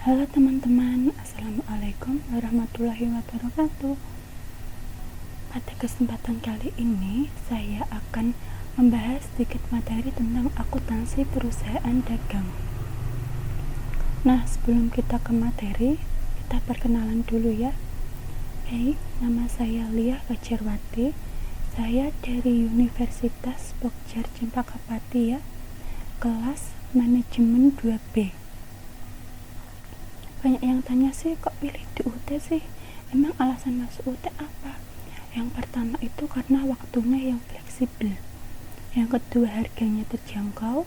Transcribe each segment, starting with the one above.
Halo teman-teman, Assalamualaikum warahmatullahi wabarakatuh. Pada kesempatan kali ini, saya akan membahas sedikit materi tentang akuntansi perusahaan dagang. Nah, sebelum kita ke materi, kita perkenalan dulu ya. Nama saya Lia Fajarwati. Saya dari Universitas Pokjar Cempakapati ya, kelas manajemen 2B. Banyak yang tanya sih, kok pilih di UT sih? Emang alasan masuk UT apa? Yang pertama itu karena waktunya yang fleksibel. Yang kedua, harganya terjangkau.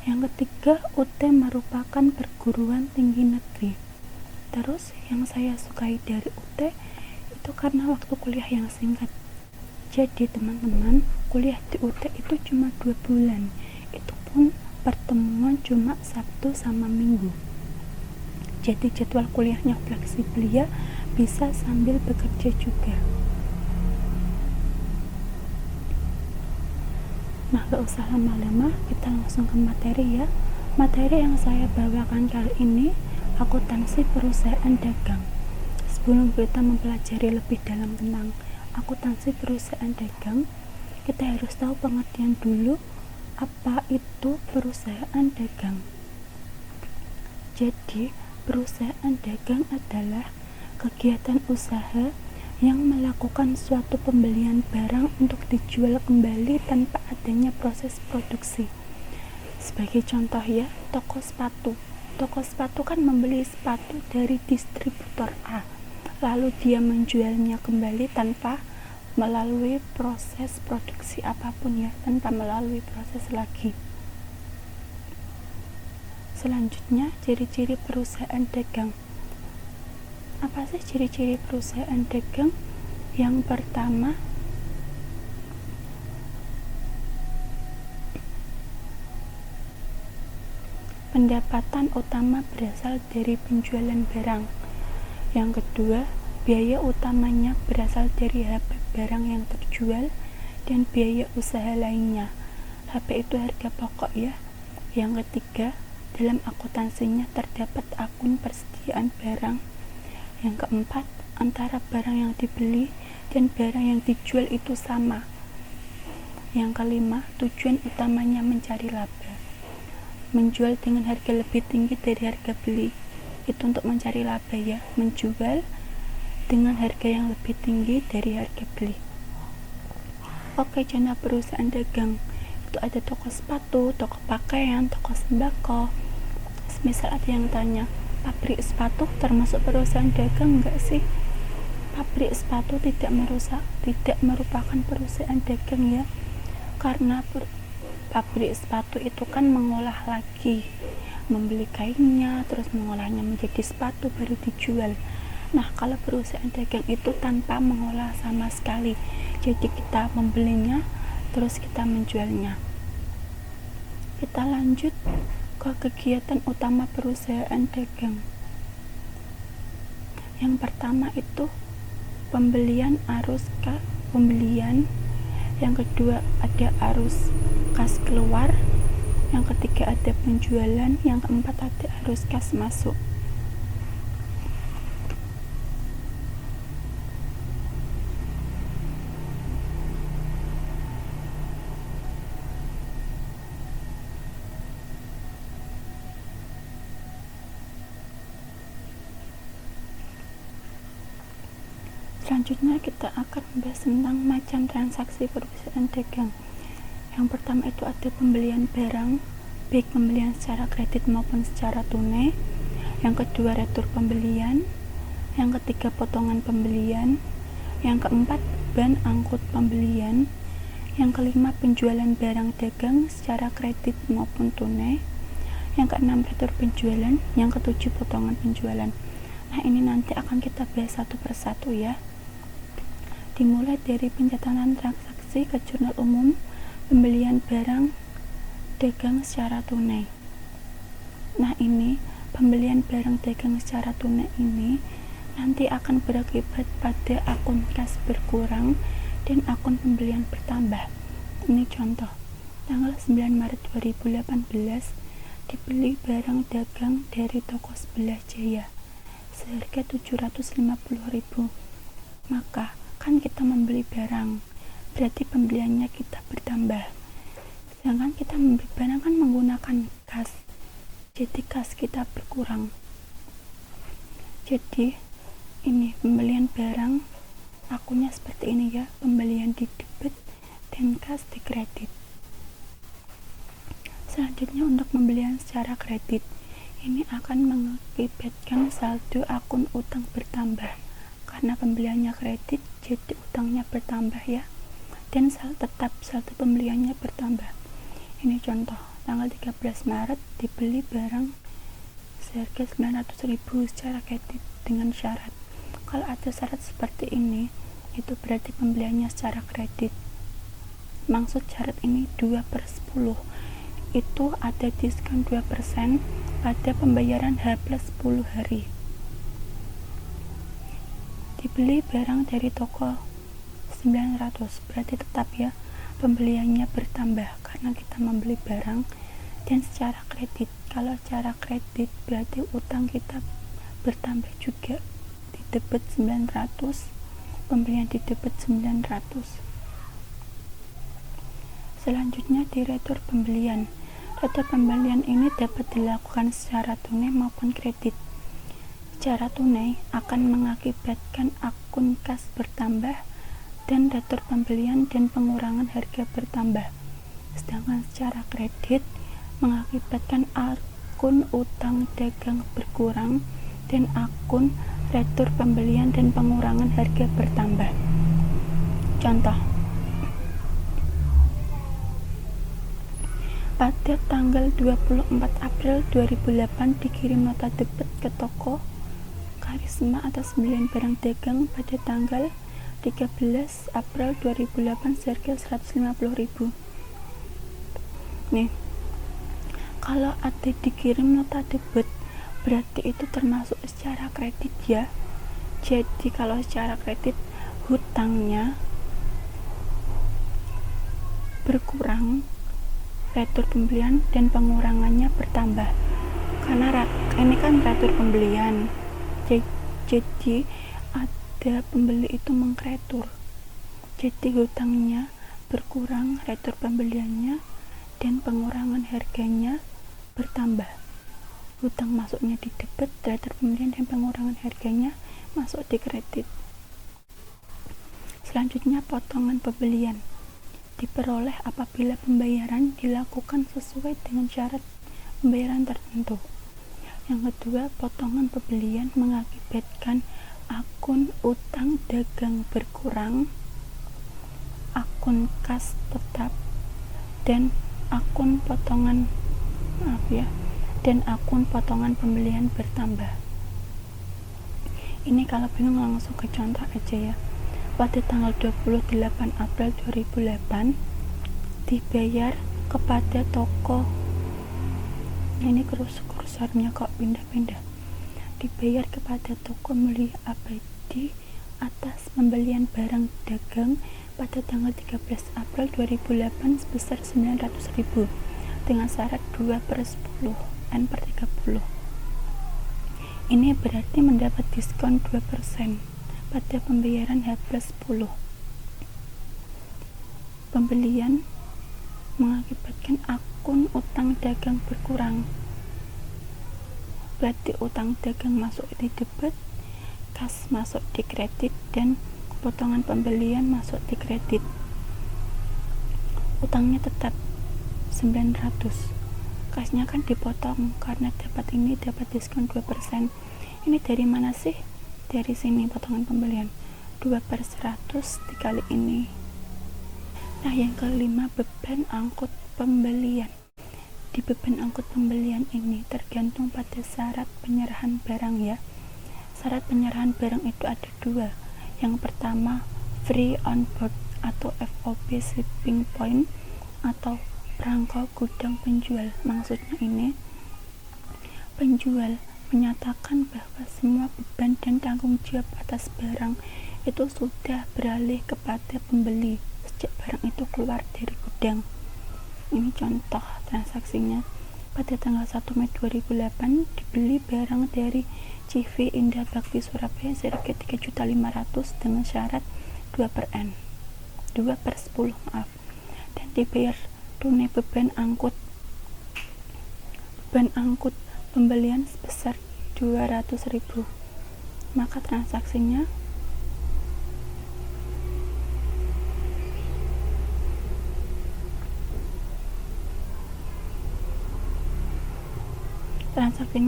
Yang ketiga, UT merupakan perguruan tinggi negeri. Terus yang saya sukai dari UT itu karena waktu kuliah yang singkat. Jadi teman-teman, kuliah di UT itu cuma 2 bulan. Itu pun pertemuan cuma Sabtu sama Minggu. Jadi jadwal kuliahnya fleksibel ya, bisa sambil bekerja juga. Nah, gak usah lama-lama, kita langsung ke materi ya. Materi yang saya bawakan kali ini akuntansi perusahaan dagang. Sebelum kita mempelajari lebih dalam tentang akuntansi perusahaan dagang, kita harus tahu pengertian dulu apa itu perusahaan dagang. Jadi perusahaan dagang adalah kegiatan usaha yang melakukan suatu pembelian barang untuk dijual kembali tanpa adanya proses produksi. Sebagai contoh ya, toko sepatu. Toko sepatu kan membeli sepatu dari distributor A, lalu dia menjualnya kembali tanpa melalui proses produksi apapun ya, tanpa melalui proses lagi. Selanjutnya, ciri-ciri perusahaan dagang. Apa sih ciri-ciri perusahaan dagang? Yang pertama, pendapatan utama berasal dari penjualan barang. Yang kedua, biaya utamanya berasal dari HP barang yang terjual dan biaya usaha lainnya. HP itu harga pokok ya. Yang ketiga, dalam akuntansinya terdapat akun persediaan barang. Yang keempat, antara barang yang dibeli dan barang yang dijual itu sama. Yang kelima, tujuan utamanya mencari laba. Menjual dengan harga lebih tinggi dari harga beli itu untuk mencari laba ya. Menjual dengan harga yang lebih tinggi dari harga beli. Oke, contoh perusahaan dagang itu ada toko sepatu, toko pakaian, toko sembako. Misal ada yang tanya, pabrik sepatu termasuk perusahaan dagang enggak sih? Pabrik sepatu tidak merupakan perusahaan dagang ya, karena pabrik sepatu itu kan mengolah lagi, membeli kainnya, terus mengolahnya menjadi sepatu baru dijual. Nah, kalau perusahaan dagang itu tanpa mengolah sama sekali, jadi kita membelinya terus kita menjualnya. Kita lanjut ke kegiatan utama perusahaan dagang. Yang pertama itu pembelian pembelian. Yang kedua ada arus kas keluar. Yang ketiga ada penjualan. Yang keempat ada arus kas masuk. Selanjutnya kita akan membahas tentang macam transaksi perusahaan dagang. Yang pertama itu ada pembelian barang, baik pembelian secara kredit maupun secara tunai. Yang kedua retur pembelian. Yang ketiga potongan pembelian. Yang keempat beban angkut pembelian. Yang kelima penjualan barang dagang secara kredit maupun tunai. Yang keenam retur penjualan. Yang ketujuh potongan penjualan. Nah, ini nanti akan kita bahas satu persatu ya. Dimulai dari pencatatan transaksi ke jurnal umum pembelian barang dagang secara tunai. Nah, ini pembelian barang dagang secara tunai ini nanti akan berakibat pada akun kas berkurang dan akun pembelian bertambah. Ini contoh, tanggal 9 Maret 2018 dibeli barang dagang dari toko sebelah Jaya seharga 750.000. Maka kan kita membeli barang, berarti pembeliannya kita bertambah. Sedangkan kita membeli barang kan menggunakan kas, jadi kas kita berkurang. Jadi ini pembelian barang akunnya seperti ini ya, pembelian di debit dan kas di kredit. Selanjutnya untuk pembelian secara kredit, ini akan mengakibatkan saldo akun utang bertambah karena pembeliannya kredit, jadi utangnya bertambah ya, dan tetap saldo pembeliannya bertambah. Ini contoh, tanggal 13 Maret dibeli barang seharga 900.000 secara kredit dengan syarat. Kalau ada syarat seperti ini, itu berarti pembeliannya secara kredit. Maksud syarat ini 2/10, itu ada diskon 2% pada pembayaran H+10 hari. Dibeli barang dari toko 900, berarti tetap ya pembeliannya bertambah karena kita membeli barang dan secara kredit. Kalau secara kredit berarti utang kita bertambah juga, di debit 900, pembelian di debit 900. Selanjutnya di retur pembelian. Retur pembelian ini dapat dilakukan secara tunai maupun kredit. Secara tunai akan mengakibatkan akun kas bertambah dan retur pembelian dan pengurangan harga bertambah. Sedangkan secara kredit mengakibatkan akun utang dagang berkurang dan akun retur pembelian dan pengurangan harga bertambah. Contoh, pada tanggal 24 April 2008 dikirim nota debit ke toko Karisma atas pembelian barang dagang pada tanggal 13 April 2008 seharga 150.000. Nih, kalau ada dikirim nota debit berarti itu termasuk secara kredit ya. Jadi kalau secara kredit hutangnya berkurang, retur pembelian dan pengurangannya bertambah karena ini kan retur pembelian. Jadi ada pembeli itu mengkretur, jadi hutangnya berkurang, retur pembeliannya dan pengurangan harganya bertambah. Hutang masuknya di debit, retur pembelian dan pengurangan harganya masuk di kredit. Selanjutnya potongan pembelian diperoleh apabila pembayaran dilakukan sesuai dengan syarat pembayaran tertentu. Yang kedua, potongan pembelian mengakibatkan akun utang dagang berkurang, akun kas tetap, dan akun potongan pembelian bertambah. Ini kalau bingung langsung ke contoh aja ya. Pada tanggal 28 April 2008 dibayar kepada toko, ini kursornya kok pindah-pindah, dibayar kepada toko Mulia Abadi atas pembelian barang dagang pada tanggal 13 April 2008 sebesar 900.000 dengan syarat 2/10 N/30. Ini berarti mendapat diskon 2% pada pembayaran H+10. Pembelian mengakibatkan akun utang dagang berkurang, berarti utang dagang masuk di debit, kas masuk di kredit, dan potongan pembelian masuk di kredit. Utangnya tetap 900, kasnya kan dipotong karena dapat diskon 2%. Ini dari mana sih? Dari sini potongan pembelian 2/100 dikali ini. Nah, yang kelima, beban angkut pembelian. Di beban angkut pembelian ini tergantung pada syarat penyerahan barang ya. Syarat penyerahan barang itu ada dua. Yang pertama, free on board atau FOB shipping point atau perangko gudang penjual. Maksudnya ini, penjual menyatakan bahwa semua beban dan tanggung jawab atas barang itu sudah beralih kepada pembeli sejak barang itu keluar dari gudang. Ini contoh transaksinya. Pada tanggal 1 Mei 2008 dibeli barang dari CV Indah Bakti Surabaya seharga 3.500.000 dengan syarat 2/10 dan dibayar tunai beban angkut pembelian sebesar 200.000. Maka transaksinya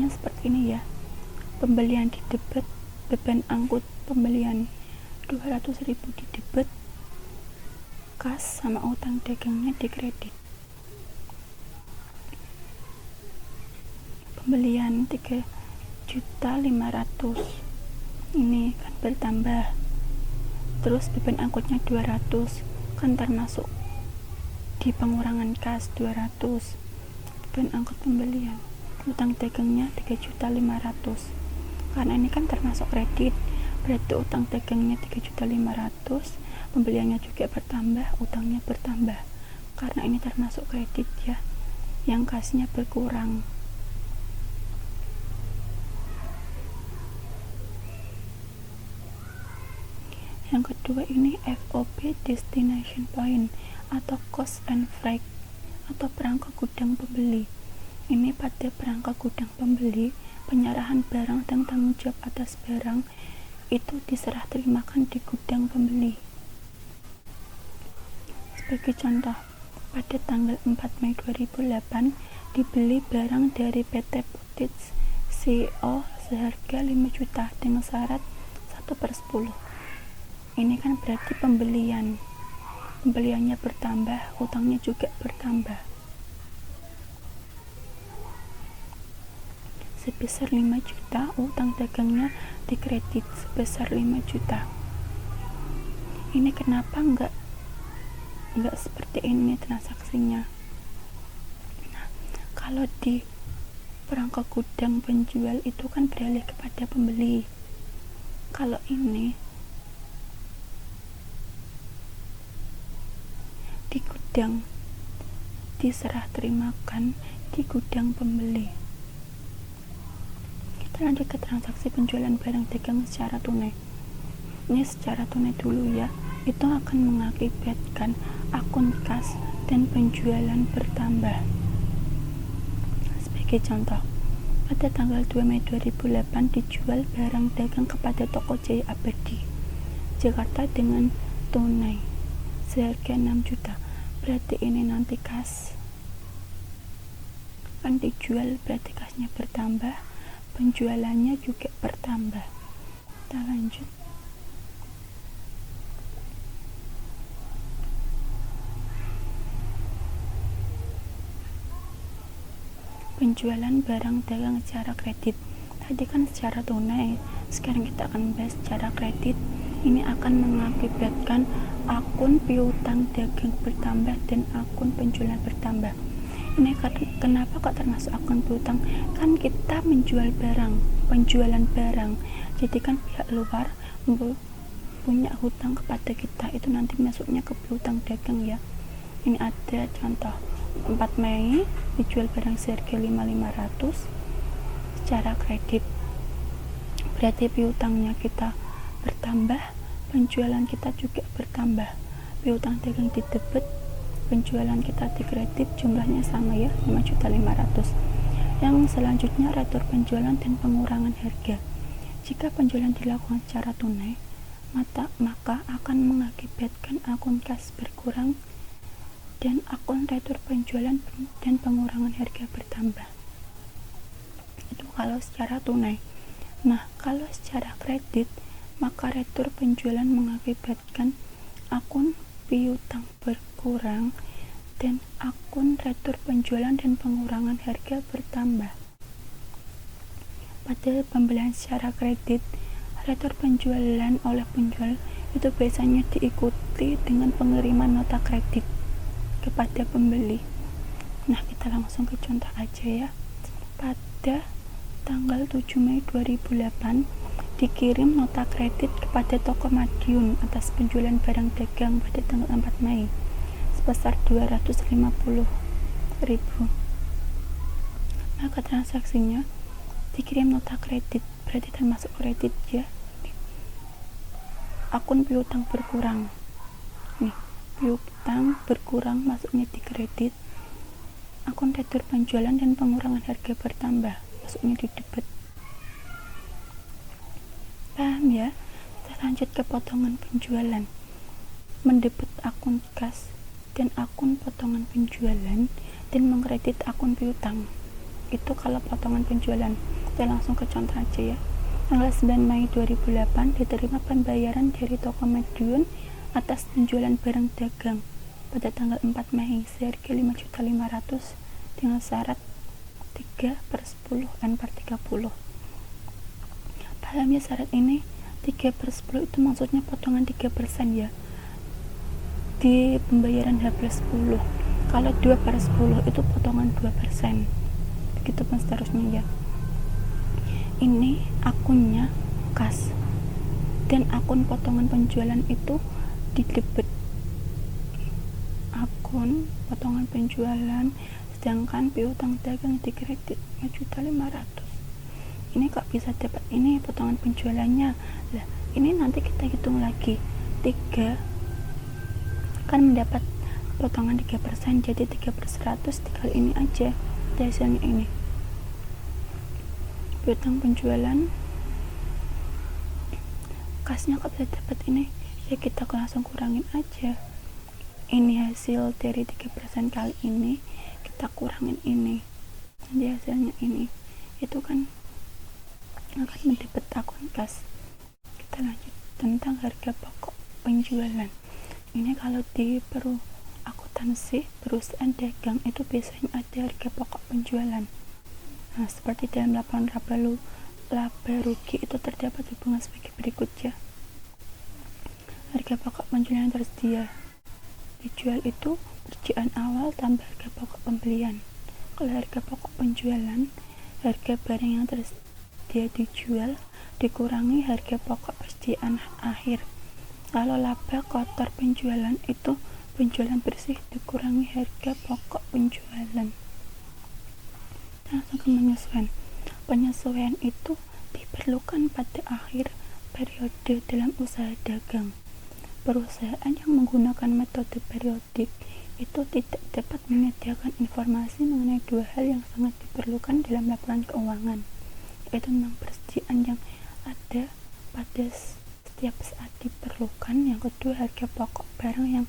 seperti ini ya. Pembelian di debit, beban angkut pembelian 200.000 di debit, kas sama utang dagangnya di kredit. Pembelian 3.500.000 ini kan bertambah, terus beban angkutnya 200 kan termasuk di pengurangan kas 200, beban angkut pembelian, utang dagangnya 3.500.000 karena ini kan termasuk kredit, berarti utang dagangnya 3.500.000, pembeliannya juga bertambah, utangnya bertambah karena ini termasuk kredit ya, yang kasnya berkurang. Yang kedua ini FOB destination point atau cost and freight atau perangko gudang pembeli. Ini pada perangko gudang pembeli, penyerahan barang dan tanggung jawab atas barang itu diserah terimakan di gudang pembeli. Sebagai contoh, pada tanggal 4 Mei 2008 dibeli barang dari PT Putits CEO seharga 5 juta dengan syarat 1/10. Ini kan berarti pembeliannya bertambah, utangnya juga bertambah sebesar 5 juta, utang dagangnya dikredit sebesar 5 juta. Ini kenapa enggak seperti ini transaksinya? Nah, kalau di perangko gudang penjual itu kan beralih kepada pembeli. Kalau ini di gudang diserah terimakan di gudang pembeli. Kita lanjut ke transaksi penjualan barang dagang secara tunai. Ini secara tunai dulu ya, itu akan mengakibatkan akun kas dan penjualan bertambah. Sebagai contoh, pada tanggal 2 Mei 2008 dijual barang dagang kepada toko Jaya Abadi Jakarta dengan tunai seharga 6 juta. Berarti ini nanti kas kan dijual, berarti kasnya bertambah, penjualannya juga bertambah. Kita lanjut. Penjualan barang dagang secara kredit. Tadi kan secara tunai, sekarang kita akan bahas secara kredit. Ini akan mengakibatkan akun piutang dagang bertambah dan akun penjualan bertambah. Ini kenapa kok termasuk akun piutang? Kan kita menjual barang, penjualan barang. Jadi kan pihak luar punya hutang kepada kita, itu nanti masuknya ke piutang dagang ya. Ini ada contoh 4 Mei dijual barang seharga 5.500 secara kredit. Berarti piutangnya kita bertambah, penjualan kita juga bertambah. Piutang dagang di debit, penjualan kita di kredit, jumlahnya sama ya, 5.500.000. Yang selanjutnya retur penjualan dan pengurangan harga. Jika penjualan dilakukan secara tunai, maka akan mengakibatkan akun kas berkurang dan akun retur penjualan dan pengurangan harga bertambah. Itu kalau secara tunai. Nah, kalau secara kredit, maka retur penjualan mengakibatkan akun piutang berkurang dan akun retur penjualan dan pengurangan harga bertambah. Pada pembelian secara kredit, retur penjualan oleh penjual itu biasanya diikuti dengan pengiriman nota kredit kepada pembeli. Nah, kita langsung ke contoh aja ya. Pada tanggal 7 Mei 2008 dikirim nota kredit kepada toko Madiun atas penjualan barang dagang pada tanggal 4 Mei sebesar 250.000. maka transaksinya dikirim nota kredit, berarti termasuk kredit ya. Akun piutang berkurang, nih piutang berkurang masuknya di kredit. Akun retur penjualan dan pengurangan harga bertambah masuknya di debit. Paham ya? Kita lanjut ke potongan penjualan. Mendebit akun kas dan akun potongan penjualan dan mengkredit akun piutang. Itu kalau potongan penjualan. Kita langsung ke contoh aja ya. Tanggal 9 Mei 2008 diterima pembayaran dari toko Madiun atas penjualan barang dagang pada tanggal 4 Mei seharga 5.500.000 dengan syarat 3/10 N/30. Paham ya syarat ini? 3/10 itu maksudnya potongan 3% ya di pembayaran H+10. Kalau 2/10 itu potongan 2%, begitu pun seterusnya ya. Ini akunnya kas dan akun potongan penjualan itu di debit akun potongan penjualan, sedangkan piutang dagang di kredit 5.500.000. Ini kok bisa dapat ini potongan penjualannya? Lah, ini nanti kita hitung lagi. 3 kan mendapat potongan 3%, jadi 3/100 tinggal ini aja. Hasilnya ini. Piutang penjualan kasnya kok bisa dapat ini? Ya kita langsung kurangin aja. Ini hasil dari 3% kali ini, kita kurangin ini. Nanti hasilnya ini. Itu kan akan mendebit akun kas. Kita lanjut tentang harga pokok penjualan. Ini kalau di akuntansi perusahaan dagang itu biasanya ada harga pokok penjualan. Nah, seperti dalam laporan laba rugi itu terdapat hubungan sebagai berikut ya. Harga pokok penjualan yang tersedia dijual itu persediaan awal tambah harga pokok pembelian. Kalau harga pokok penjualan, harga barang yang tersedia dijual dikurangi harga pokok persediaan akhir. Kalau laba kotor penjualan itu penjualan bersih dikurangi harga pokok penjualan. Langsung ke penyesuaian. Penyesuaian itu diperlukan pada akhir periode dalam usaha dagang. Perusahaan yang menggunakan metode periodik itu tidak dapat menyediakan informasi mengenai dua hal yang sangat diperlukan dalam laporan keuangan, yaitu tentang persediaan yang ada pada setiap saat diperlukan, yang kedua harga pokok barang yang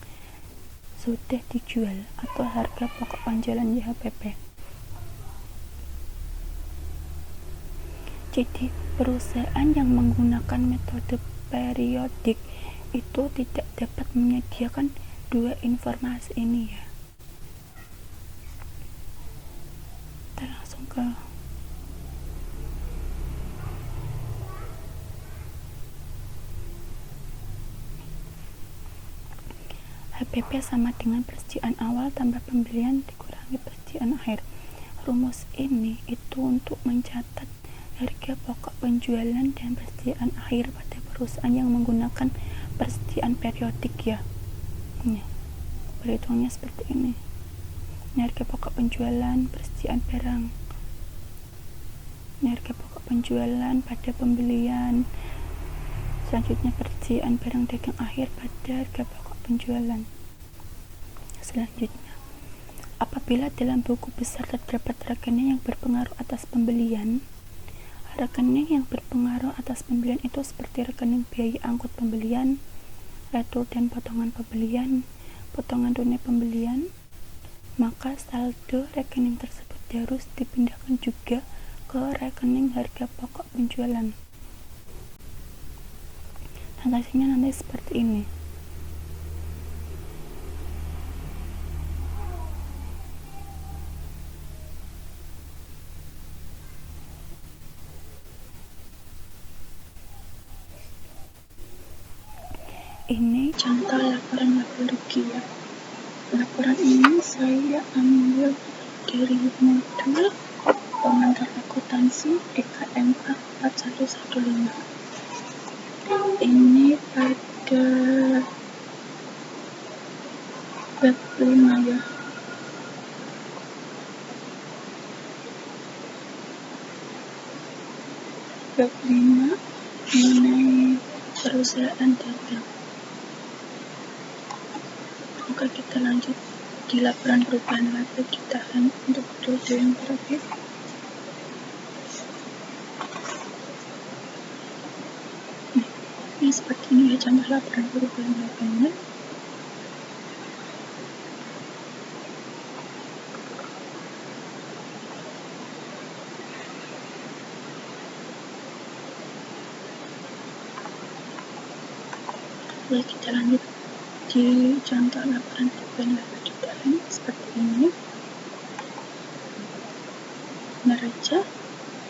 sudah dijual atau harga pokok penjualan YHPP. Jadi perusahaan yang menggunakan metode periodik itu tidak dapat menyediakan dua informasi ini ya. Kita langsung ke HPP sama dengan persediaan awal tambah pembelian dikurangi persediaan akhir. Rumus ini itu untuk mencatat harga pokok penjualan dan persediaan akhir pada perusahaan yang menggunakan persediaan periodik ya. Ini perhitungannya seperti ini. Ini harga pokok penjualan, persediaan barang. Ini harga pokok penjualan pada pembelian. Selanjutnya persediaan barang dagang akhir pada harga pokok penjualan. Selanjutnya, apabila dalam buku besar terdapat rekening yang berpengaruh atas pembelian, rekening yang berpengaruh atas pembelian itu seperti rekening biaya angkut pembelian, retur dan potongan pembelian, potongan tunai pembelian, maka saldo rekening tersebut harus dipindahkan juga ke rekening harga pokok penjualan. Transaksinya nanti seperti ini. Ini contoh laporan laba rugi ya. Laporan ini saya ambil dari modul pengantar akuntansi DKMK 4115. Ini pada bab 5 ya. bab 5 mengenai perusahaan dagang. Oke, kita lanjut di laporan perubahan laba ditahan untuk periode yang terakhir. Ini seperti ini ya contoh laporan perubahan labanya. Oke, kita lanjut di contoh laporan perubahan laba ditahan seperti ini. Neraca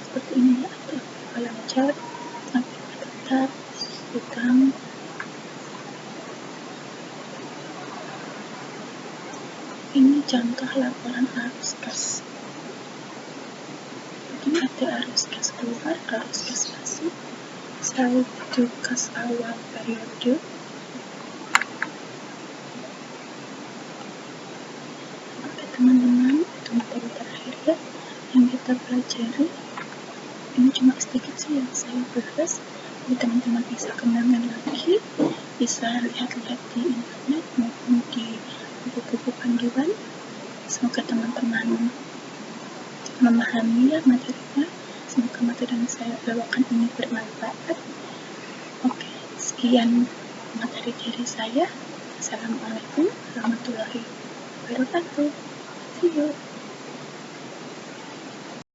seperti ini ya, ada lancar, tetap, utang. Ini contoh laporan arus kas. Ini ada arus kas keluar, arus kas masuk, saldo kas awal periode. Oke teman-teman, itu materi terakhir ya yang kita pelajari. Ini cuma sedikit sih yang saya bahas. Jadi teman-teman bisa kenangan lagi, bisa lihat-lihat di internet maupun di buku-buku panduan. Semoga teman-teman memahami ya materinya. Semoga materi yang saya bawakan ini bermanfaat. Oke, sekian materi dari saya. Assalamualaikum warahmatullahi wabarakatuh. See you.